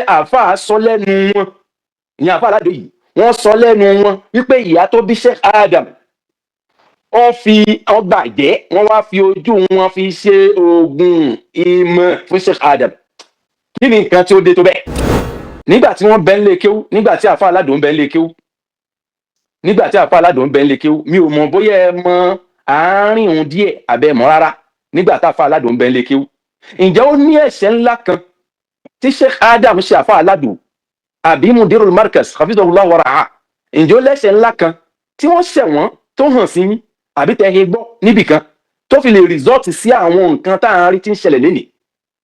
àáfàá sọ lẹ́nu wọn ní àáfàá aládò yìí wọ́n sọ lẹ́nu wọn wípé ìyá tó bí Sheikh Adam wọ́n gbàjẹ́ wọ́n wá fi ojú wọn fi ṣe oògùn ìmọ̀ fún Sheikh Adam. Kí ni nǹkan tí ó dé tó bẹ́ẹ̀? Nígbà tí wọ́n bẹ́ ń lé kéwú, nígbà tí àáfàá aládò ń bẹ́ ń lé kéwú, nígbà tí àáfàá aládò ń bẹ́ ń lé kéwú, mi ò mọ̀ bóyá ẹ mọ àárín òun díẹ̀ àbẹ́ mọ́ rárá. Nígbà tí àáfàá aládò ń bẹ́ ń lé kéwú, ǹjẹ́ ó ní ẹ̀ṣẹ̀ ńlá kan tí Sheikh Adam ṣe àáfàá aládò àbí mudirul markaz hafizahullah wa ra'ah, ǹjẹ́ ó lẹ́ṣẹ̀ ńlá kan tí wọ́n ṣẹ̀ wọ́n tó hàn sí yín àbí tẹ́ ẹ gbọ́ níbìkan tó fi lè rìsọ́ọ̀tì sí àwọn nǹkan tá à ń rí tí ń ṣẹlẹ̀ lénìí?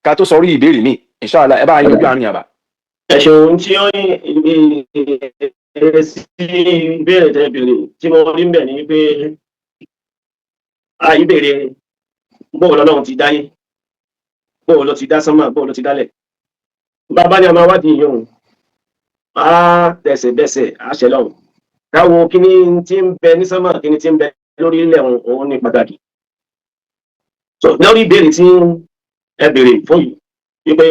Ká tó sọ orí ìbéèrè mi, inshallah ẹ bá yanjú àárín àbá. ẹ ṣeun tí ó ní sí ìbéèrè tẹ́ béèrè tí mo rí ń bẹ̀ ni pé ìbéèrè bóò lọ́lọ́run ti dáyé, bóò ló ti dá sánmà, bóò ló ti dálẹ̀. Bàbá ni a máa wádìí yìí òun á tẹ̀sẹ̀ bẹ́sẹ̀ àṣẹ lọ́hùn káwo kíní tí ń bẹ ní sánmà kíní tí ń bẹ lórí ilẹ̀ òun ní pàtàkì. So lórí ìbéèrè tí ẹ béèrè fún yìí wípé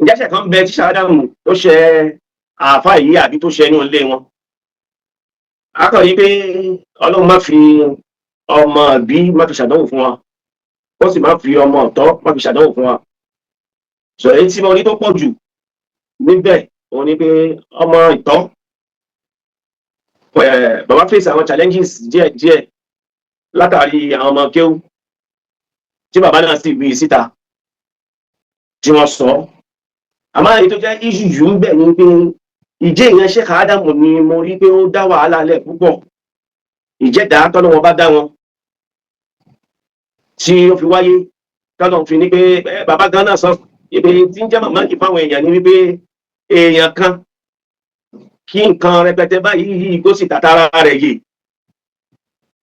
ǹjẹ́ ṣe kan bẹ tí Ṣàdámù tó ṣe àáfàá yìí àbí tó ṣe inú ilé wọn? A kàn yí pé Ọlọ́run má fi ọmọ bí má fi ṣàdánwò fún wa, ó sì má fi ọmọ ọ̀tọ̀ má fi ṣàdánwò fún wa. So èyí tí mo rí tó pọ̀ jù níbẹ̀ òun ni pé ọmọ ìtọ́ bàbá fèsì àwọn challenges díẹ̀díẹ̀ látàrí àwọn ọmọ kéwú tí bàbá náà sì gbé síta tí wọ́n sọ. Àmọ́ èyí tó jẹ́ issue jù ń bẹ̀ ni pé ìjẹ́ ìyẹn Sheikh Adam ni mo rí pé ó dá wàhálà lẹ̀ púpọ̀. Ìjẹ́dá tọ́lọ́ wọn bá dá wọn tí ó fi wáyé tọ́lọ́ fi ní pé bàbá gan náà sọ pé tí ń jẹ́ màmá kì fáwọn èèyàn ni wípé èèyàn kan kí nǹkan rẹpẹtẹ báyìí yìí kó sì tàtàrà rẹ̀ yìí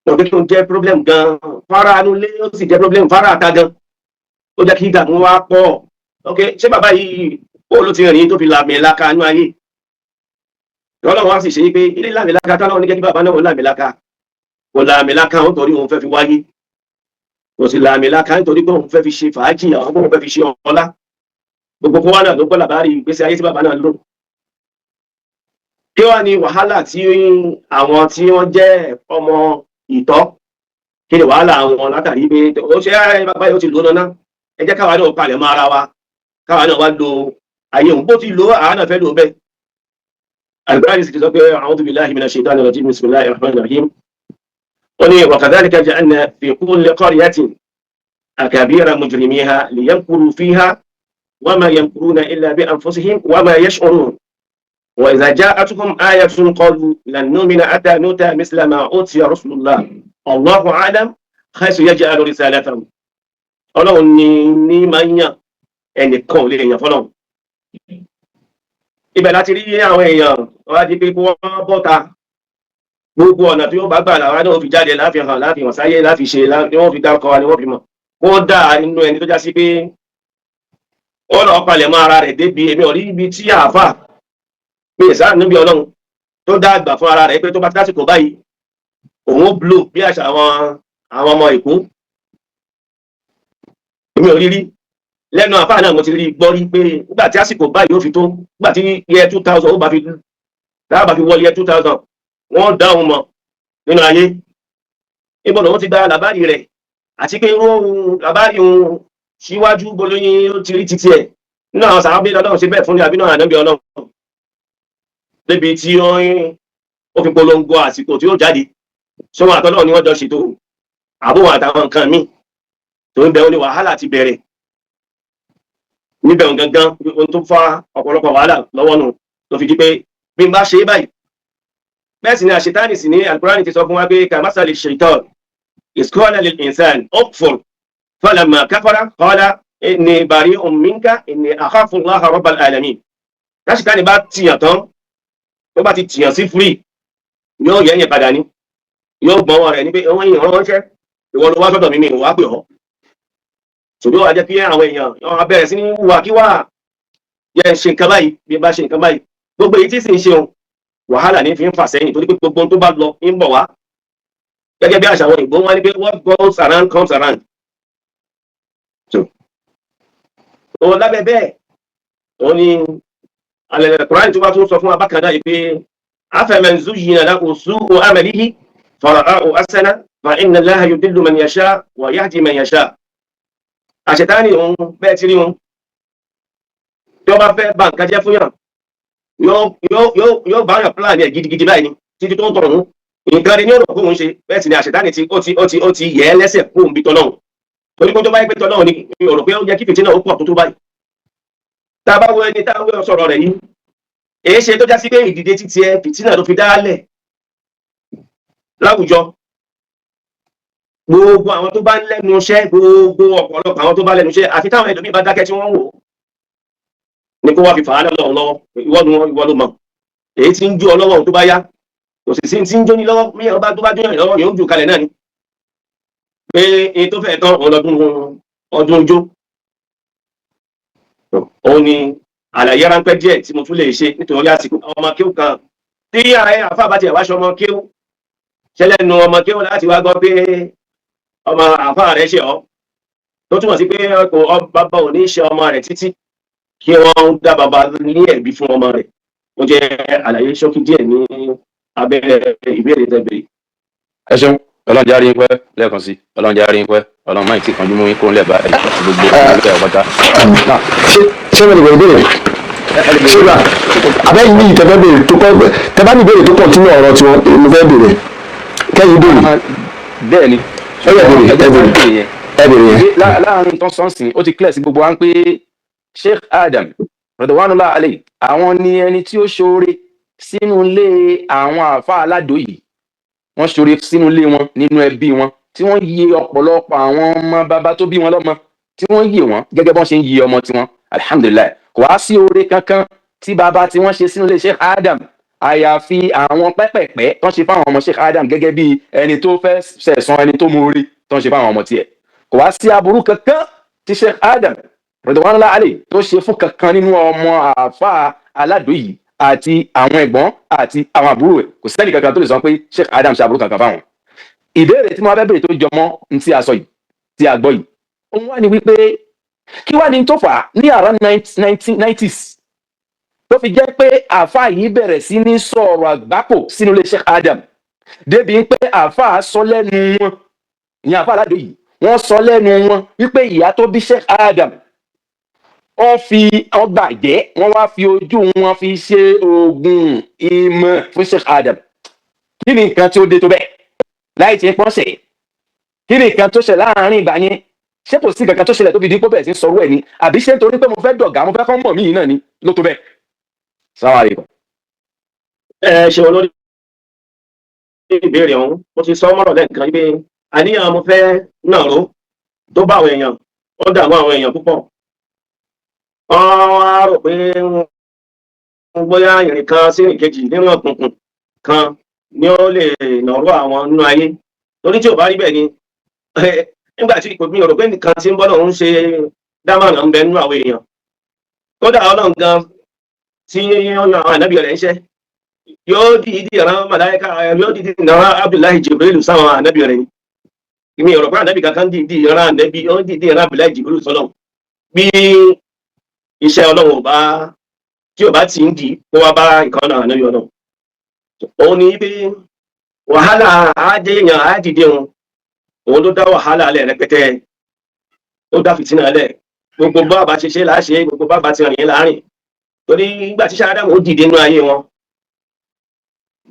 lọ́dún tó jẹ́ problem gan fara anulé ó sì jẹ́ problem fara àta gan ó jẹ́ kí ìdààmú wa pọ̀. Ok, ṣé bàbá yìí ó ló ti rìn tó fi làmì láka nú ayé? Ọlọ́run wá sì ṣe pé ilé làmì láka tọ́lọ́run ní kẹ́kí bàbá náà ó làmì láka, kò làmì láka ó torí òun fẹ́ fi wáyé, kò sì làmì láka nítorí pé òun fẹ́ fi ṣe fàájì àwọn òun fẹ́ fi ṣe ọlá. Gbogbo kó wá náà ló gbọ́ làbárí ìgbésí ayé tí bàbá náà lò. Kí wá ní wàhálà tí àwọn tí wọ́n jẹ́ ọmọ ìtọ́, kí ni wàhálà àwọn látàrí pé ó ṣe bàbá yóò ti lò náà, ẹ jẹ́ káwa náà palẹ̀ mọ́ ara wa, káwa náà wá lo ayé òun bó ti lò àá náà fẹ́ lò bẹ́ẹ̀. Al-Qur'an sì ti sọ pé a'udhu billahi minash shaitani rajim, bismillahir rahmanir rahim. Ó ní wa kadhalika ja'alna fi kulli qaryatin akabira mujrimiha liyamkuru fiha wa ma yamkuruna illa bi anfusihim wa ma yash'urun. Wa idha ja'atuhum ayatun qalu lan nu'mina hatta nu'ta misla ma utiya rusulullah. Allahu a'lam haythu yaj'alu risalatahu. Ọlọ́run ní máa ń yàn ẹnìkan ò lè yàn fọ́lọ́run. Ibẹ̀ láti rí àwọn èèyàn wá di pé wọ́n bọ́ta gbogbo ọ̀nà tí ó bá gbà làwọn náà fi jáde láfihàn sáyé láfi ṣe ni wọ́n fi dárúkọ wa ni wọ́n fi mọ̀. Wọ́n dá nínú ẹni tó já sí pé ó lọ palẹ̀ mọ́ ara rẹ̀ débi èmi ò rí ibi tí àáfà pé ìsáà níbi Ọlọ́run tó dá àgbà fún ara rẹ̀ pé tó bá tásìkò báyìí òun ó blow bí àṣà àwọn ọmọ Èkó. Èmi ò rí rí lẹ́nu àfáà náà mo ti rí gbọ́ rí pé nígbà tí àsìkò báyìí ó fi tó, nígbà tí year 2000 ó bá fi wọ year 2000 wọ́n dá òun mọ̀ nínú ayé. Ìbọn òun ti gba làbárì rẹ̀ àti pé irú làbárì òun síwájú bolóyin ó ti rí títí ẹ̀ nínú àwọn sàábé Ọlọ́run ṣe bẹ́ẹ̀ fún ní àbínú ànábì Ọlọ́run débi tí ó fi polongo àsìkò tí ó jáde sọ́wọ́n àtọ́lọ́run ni wọ́n jọ ṣètò àbúrò àtàwọn nǹkan míì tó ń bẹ ó ní wàhálà ti bẹ̀rẹ̀ níbẹ̀ gangan ohun tó fa ọ̀pọ̀lọpọ̀ wàhálà lọ́wọ́ nù tó fi di pé bí n bá ṣe é báyìí. Bẹ́ẹ̀ sì ni àṣetánì sì ní Al-Qur'ani ti sọ fún wa pé kamathali shaytan iz qala lil insani ukfur falamma kafara qala inni bari'un minka inni akhafu Allaha rabbal alamin. Táṣetánì bá tìyàn tán tó bá ti tìyàn sí free yóò yẹ̀yẹ̀ padà ní yóò gbọ́n wọn rẹ̀ ní pé wọ́n yìí ránṣẹ́ ìwọ ló wá sọ́dọ̀ mi ní ìwà pè ọ́. Ṣùgbọ́n wàá jẹ́ kí àwọn èèyàn yọ bẹ̀rẹ̀ sí ní wùwàkíwà yẹ ṣe nǹkan báyìí bí bá ṣe nǹkan báyìí gbogbo èyí tí sì ń ṣe wàhálà ní fi ń fà sẹ́yìn torí pé gbogbo tó bá lọ ń bọ̀ wá gẹ́gẹ́ bí àṣà àwọn ìgbó wọn ní pé what goes around comes around. So lábẹ́ bẹ́ẹ̀ òun ni Al-Qur'an tó bá tún sọ fún abákan náà yìí pé afaman zuyyina lahu su'u amalihi fara'ahu hasanan fa inna Allaha yudillu man yasha wa yahdi man yasha. Àṣetánì òun bẹ́ẹ̀ ti rí òun tí wọ́n bá fẹ́ bà nǹkan jẹ́ fún yàn yóò bá yàn pílànì ẹ̀ gidigidi báyìí ni títí tó ń tọrọ òun nǹkan rí ní ọ̀rọ̀ kó òun ṣe bẹ́ẹ̀ sì ni àṣetánì ó ti yẹ ẹ́ lẹ́sẹ̀ kó òun bí tọ́lọ́hún torí kó tó báyìí pé tọ́lọ́hún ni ọ̀rọ̀ pé ó yẹ kí fìtínà ó pọ̀ tó báyìí. Tá a bá wo ẹni tá a wé sọ̀rọ̀ rẹ̀ yìí èé ṣe tó já sí pé ìdìde títí ẹ fìtínà ló fi dálẹ̀ láwùjọ. Gbogbo àwọn tó bá ń lẹ́nu iṣẹ́ gbogbo ọ̀pọ̀lọpọ̀ àwọn tó bá lẹ́nu iṣẹ́ àfi táwọn ẹlòmíì bá dákẹ́ tí wọ́n wò ní kó wá fi fàá lọ́wọ́ lọ́wọ́ ìwọ ló mọ̀ èyí tí ń jó ọ lọ́wọ́ tó bá yá kò sì sí tí ń jó ní lọ́wọ́ mí ọba tó bá jó yàn lọ́wọ́ yóò jù kalẹ̀ náà ni pé èyí tó fẹ́ tán ọdún ojó. Òun ni àlàyé ráńpẹ́ díẹ̀ tí mo tún lè ṣe nítorí àsìkò ọmọ kéwù kan tí ààrẹ àfa bá tiẹ̀ wá ṣe ọmọ kéwù ṣẹlẹ̀ nu ọmọ kéwù láti wá gbọ́ pé ọmọ àfa rẹ̀ ṣe ọ́ tó túmọ̀ sí pé bàbá ò ní ṣe ọmọ rẹ̀ títí kí wọ́n dá bàbá ní ẹ̀bí fún ọmọ rẹ̀. Ó jẹ́ àlàyé ṣókí díẹ̀ ní abẹ́rẹ́ ìbéèrè tẹ̀bẹ̀rẹ̀. ẹ ṣeun Ọlọ́run jẹ́ àárín pẹ́ lẹ́ẹ̀kan sí Ọlọ́run jẹ́ àárín pẹ́ Ọlọ́run máa ń tí kanjú mú yín kúrò lẹ́ẹ̀bá ẹ̀ àti gbogbo ọ̀gá ọ̀pọ̀ta. ṣé mo lè bẹ̀rẹ̀ ìbéèrè ṣé bá abẹ́yìn ní ìtẹ́fẹ́ béèrè tó kọ́ tẹ́bá ní ìbéèrè tó pọ̀ tún ọ̀rọ̀ tí mo fẹ́ béèrè kẹ́yìn béèrè. bẹ́ẹ̀ ni ẹ béèrè yẹn. láàrin tán sọ́ọ̀sìn ó ti clear sí gbogbo wa ń pé Sheikh Adam radwanullahi alayhi àwọn ni ẹni tí ó ṣoore sínú ilé àwọn àfa aládò yìí wọ́n ṣoore sínú ilé wọn nínú ẹbí wọn tí wọ́n yí ọ̀pọ̀lọpọ̀ àwọn ọmọ bàbá tó bí wọn lọ́mọ tí wọ́n yí wọn gẹ́gẹ́ bọ́n ṣe ń yí ọmọ tiwọn alhamdulilayi kò wá sí oore kankan tí bàbá tí wọ́n ṣe sínú ilé Sheikh Adam àyàfi àwọn pẹ́pẹ̀pẹ́ tó ń ṣe fáwọn ọmọ Sheikh Adam gẹ́gẹ́ bí ẹni tó fẹ́ sẹ̀san ẹni tó mórí tó ń ṣe fáwọn ọmọ tiẹ̀ kò wá sí aburú kankan tí Sheikh Adam radwanullahi alayhi tó ṣe fún kankan nínú ọmọ àfa aládò yìí àti àwọn ẹ̀gbọ́n àti àwọn àbúrò ẹ̀ kò sẹ́ni kankan tó lè sọ pé Sheikh Adam ṣe aburú kankan fáwọn. Ìbéèrè tí mo fẹ́ béèrè tó jọmọ́ ní tí a sọ yìí tí a gbọ́ yìí òun wá ní wípé kí wá ní tó fà á ní around 1990s tó fi jẹ́ pé àfa yìí bẹ̀rẹ̀ sí ní sọ̀rọ̀ àgbákò sínú ilé Sheikh Adam débi pé àfa sọ lẹ́nu wọn ìyẹn àfa aládò yìí wọ́n sọ lẹ́nu wọn wípé ìyá tó bí Sheikh Adam wọ́n fi ọgbà jẹ́ wọ́n wá fi ojú wọn fi ṣe oògùn ìmọ̀ fún Sheikh Adam. Kí ni nǹkan tí ó dé tó bẹ́ẹ̀ láì tí ń pọ́nṣẹ̀ kí ni nǹkan tó ṣẹlẹ̀ láàárín ìgbà yẹn ṣé kò sí kankan tó ṣẹlẹ̀ tó fi dín pọ́ bẹ̀rẹ̀ sí sọ̀rọ̀ ẹ̀ ni àbí ṣé nítorí pé mo fẹ́ dọ̀gá mo fẹ́ kọ́ mọ̀ mí náà ni ló tó bẹ́ẹ̀. Assalamu alaikum. Ṣe olórí ìbéèrè ọ̀hún mo ti sọ mọ́rọ̀ lẹ́ẹ̀kan wípé àníyàn mo fẹ́ nàró tó bá àwọn èèyàn ó dààmú àwọn èèyàn púpọ̀. Wọ́n á rò pé bóyá ìrìn kan sí ìrìn kejì nínú òkùnkùn kan ni ó lè nàró àwọn nínú ayé torí tí ò bá rí bẹ́ẹ̀ ni nígbà tí mi ò rò pé nìkan tí ń bọ́ lọ́hún ṣe dámọ̀ràn ń bẹ nínú àwọn èèyàn kódà Ọlọ́run gan tí ó yan àwọn ànábì rẹ̀ ń ṣẹ́ yóò dìídì ìran màláíkà yóò dìídì ìran Abdullahi Jibril sáwọn ànábì rẹ̀ ni mi ò rò pé ànábì kankan dìídì ìran ànábì ó dìídì ìran Abdullahi Jibril sọ́lọ́ bí iṣẹ́ Ọlọ́run tí ò bá ti ń dì kó wá bá ìkan náà ànábì Ọlọ́run òun ni pé wàhálà àádé èèyàn àádìdé òun ló dá wàhálà lẹ̀ rẹpẹtẹ ó dá fìtínà lẹ̀ gbogbo bàbá ṣe ṣe láṣẹ gbogbo bàbá ti rìn láàrin torí nígbà tí Sheikh Adam ó dìde nínú ayé wọn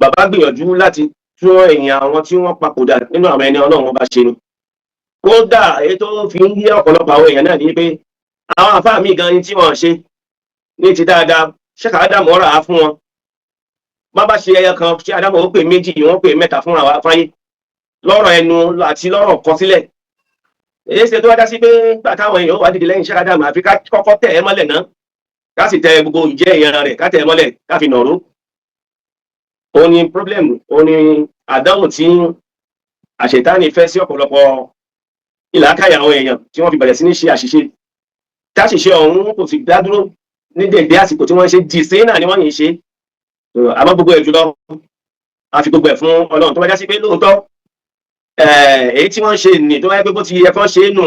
bàbá gbìyànjú láti tún ẹ̀yìn àwọn tí wọ́n papòdà nínú àwọn ẹni Ọlọ́run bá ṣe ni kódà èyí tó fi ń yé ọ̀pọ̀lọpọ̀ àwọn èèyàn náà ní pé àwọn àfáà míì gan ni tí wọ́n ṣe ní ti dáadáa Sheikh Adam rà á fún wọn bàbá ṣe ẹyọ kan Sheikh Adam ó pè méjì wọ́n pè mẹ́ta fún àwọn afáyé lọ́rọ̀ ẹnu àti lọ́rọ̀ kọ sílẹ̀ èyí ṣe tó wá dá sí pé nígbà táwọn èèyàn wà dìde lẹ́yìn Sheikh Adam àfi ká kọ́kọ́ tẹ̀ ẹ́ mọ́lẹ̀ náà ká sì tẹ gbogbo ìjẹ́ èèyàn rẹ̀ ká tẹ̀ ẹ́ mọ́lẹ̀ ká fi nàró. Ó ní pírọ́blẹ̀mù ó ní àdánwò tí àṣetánì fẹ́ sí ọ̀pọ̀lọpọ̀ ìlàkàyà àwọn èèyàn tí wọ́n fi bẹ̀rẹ̀ sí ní ṣe àṣìṣe táṣìṣe ọ̀hún kò sì dá dúró ní dèdè àsìkò tí wọ́n ṣe dì sí náà ni wọ́n yìí ṣe àmọ́ gbogbo ẹ̀ jùlọ àfi gbogbo ẹ̀ fún Ọlọ́run tó wá já sí pé lóòótọ́ èyí tí wọ́n ṣe nì tó wáyé pé bó ti yẹ kán ṣe é nù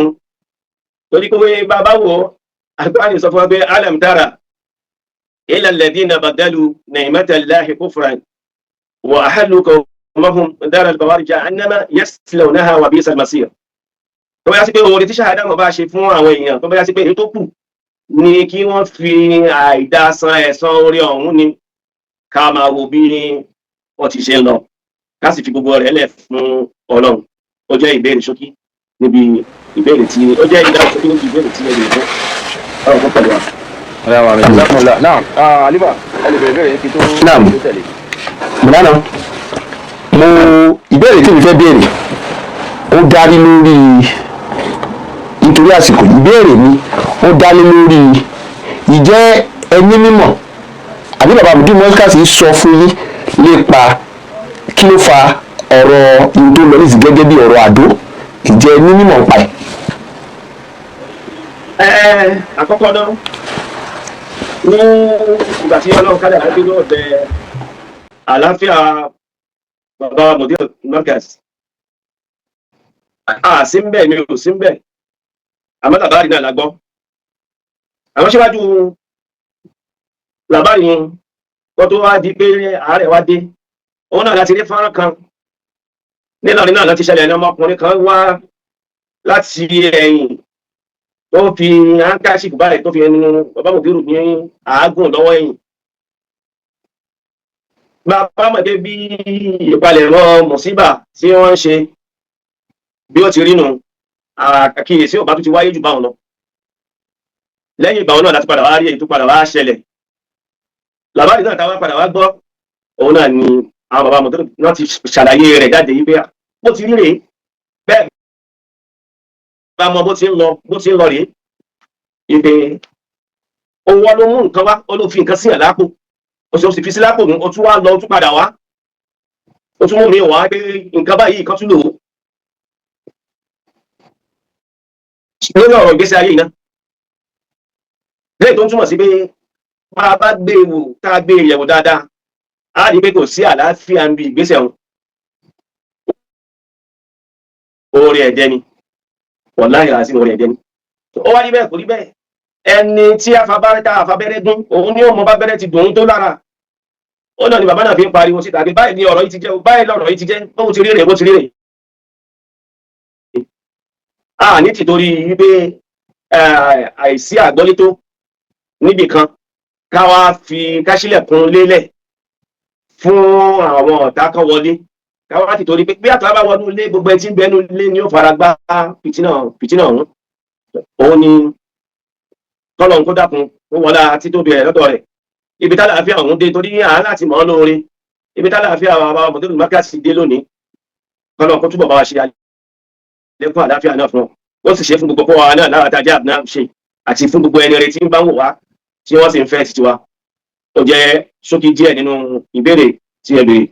torí pé bàbá wo agbáni sọ fún wa pé alam tara إلا الذين بدلوا نعمة الله كفرا وأحلوا قومهم دار البوار جهنم يصلونها وبئس المصير. tó bá yá sí pé oore tí ṣáádà mọ̀ bá ṣe fún àwọn èèyàn tó bá yá sí pé èyí tó kù ni kí wọ́n fi àìdá san ẹ̀san oore ọ̀hún ni ká máa wo bí wọ́n ti ṣe ń lọ ká sì fi gbogbo rẹ̀ lẹ̀ fún Ọlọ́run. Ó jẹ́ ìbéèrè ṣókí níbi ìbéèrè tí ó jẹ́ ìdáhùn ṣókí níbi ìbéèrè tí ẹ lè fún ọ̀rọ̀ fún pẹ̀lú wa. naam alifa ẹ lè bẹ̀rẹ̀ bẹ̀rẹ̀ kí tó Naam. tẹ̀lé. Mùnánà mo ìbéèrè tí mi fẹ́ béèrè ó darí lórí nítorí àsìkò ìbéèrè mi ó dálé lórí ìjẹ́ ẹni mímọ̀ àbí bàbá Muideen Moshkaz sọ fún yín nípa kí ló fa ọ̀rọ̀ indolence gẹ́gẹ́ bí ọ̀rọ̀ àdó ìjẹ́ ẹni mímọ̀ ń pa ẹ̀. Àkọ́kọ́ náà ní ìgbà tí Ọlọ́run kádàrá dé lọ́ọ̀dẹ àlàáfíà bàbá Muideen Moshkaz sí ń bẹ̀ mi ò sí ń bẹ̀ àmọ́ làbárí náà la gbọ́. Àwọn síwájú làbárí yẹn kó tó wá di pé àárẹ̀ wá dé òun náà láti rí fọ́nrán kan nílọrin náà láti ṣẹlẹ̀ ní ọmọkùnrin kan wá láti ẹ̀yìn tó fi handkerchief báyìí tó fi ẹnu bàbá Muideen ní àágùn lọ́wọ́ ẹ̀yìn. Bàbá mọ̀dé bí ìpalẹ̀mọ́ mùsíbà tí wọ́n ń ṣe bí ó ti rí nù àkíyèsí ọba tó ti wáyé jù báwọn lọ. Lẹ́yìn ìgbà wọn náà láti padà wá rí èyí tó padà wá ṣẹlẹ̀. Làbárí náà táwa padà wá gbọ́ òun náà ni àwọn bàbá Muideen náà ti ṣàlàyé rẹ̀ jáde yìí pé bó ti rí rèé bẹ́ẹ̀ bá mọ bó ti ń lọ rèé ìpè owó ló mú nǹkan wá ó ló fi nǹkan síyàn lápò ó sì fi sí lápò ó tún wá lọ ó tún padà wá ó tún mú mi wá pé nǹkan báyìí kan tún lò ó. Lórí ọ̀rọ̀ ìgbésí ayé iná lẹ́yìn tó ń túmọ̀ sí pé bá a bá gbé e wò tá a gbé e yẹ̀wò dáadáa á rí i pé kò sí àlàáfíà ń bi ìgbésẹ̀ ọ̀hún. Oore ẹ̀jẹ̀ ni wàláhì àti oore ẹ̀jẹ̀ ni. Ó wá rí bẹ́ẹ̀ kò rí bẹ́ẹ̀ ẹni tí àfabẹ́rẹ́ dún òun ni ó mọ bá bẹ́rẹ́ ti dùn ún tó lára. Ó náà ni bàbá náà fi ń pariwo síta pé báyìí ni ọ̀rọ̀ yìí ti jẹ́ báyìí lọ̀rọ̀ yìí ti jẹ́ bó ti rí rè bó ti rí rè. Ní tìtorí wípé àìsí àgbọ́lé tó níbì kan ká wá fi káṣílẹ̀kùn lélẹ̀ fún àwọn ọ̀tá kan wọlé ká wá tìtorí pé bí àtọ́ bá wọnú ilé gbogbo ẹ tí ń bẹnu ilé ni ó fara gbá fìtínà ọ̀hún. Òun ni kọ́lọ́n kó dákun ó wọlá títóbi rẹ̀ lọ́dọ̀ rẹ̀ ibi tálàáfíà ọ̀hún dé torí àá láti mọ̀ ọ́ lóore ibi tálàáfíà bàbá Muideen Moshkaz dé lónìí kọ́lọ́n kó túbọ̀ bá wa ṣe lẹ́kùn àlàáfíà náà fún ọ ó sì ṣe fún gbogbo wa náà lára tajà náà ṣe àti fún gbogbo ẹni rẹ tí ń bá ń wò wá tí wọ́n sì ń fẹ́ títí wa. Ó jẹ́ ṣókí díẹ̀ nínú ìbéèrè tí ẹ béèrè.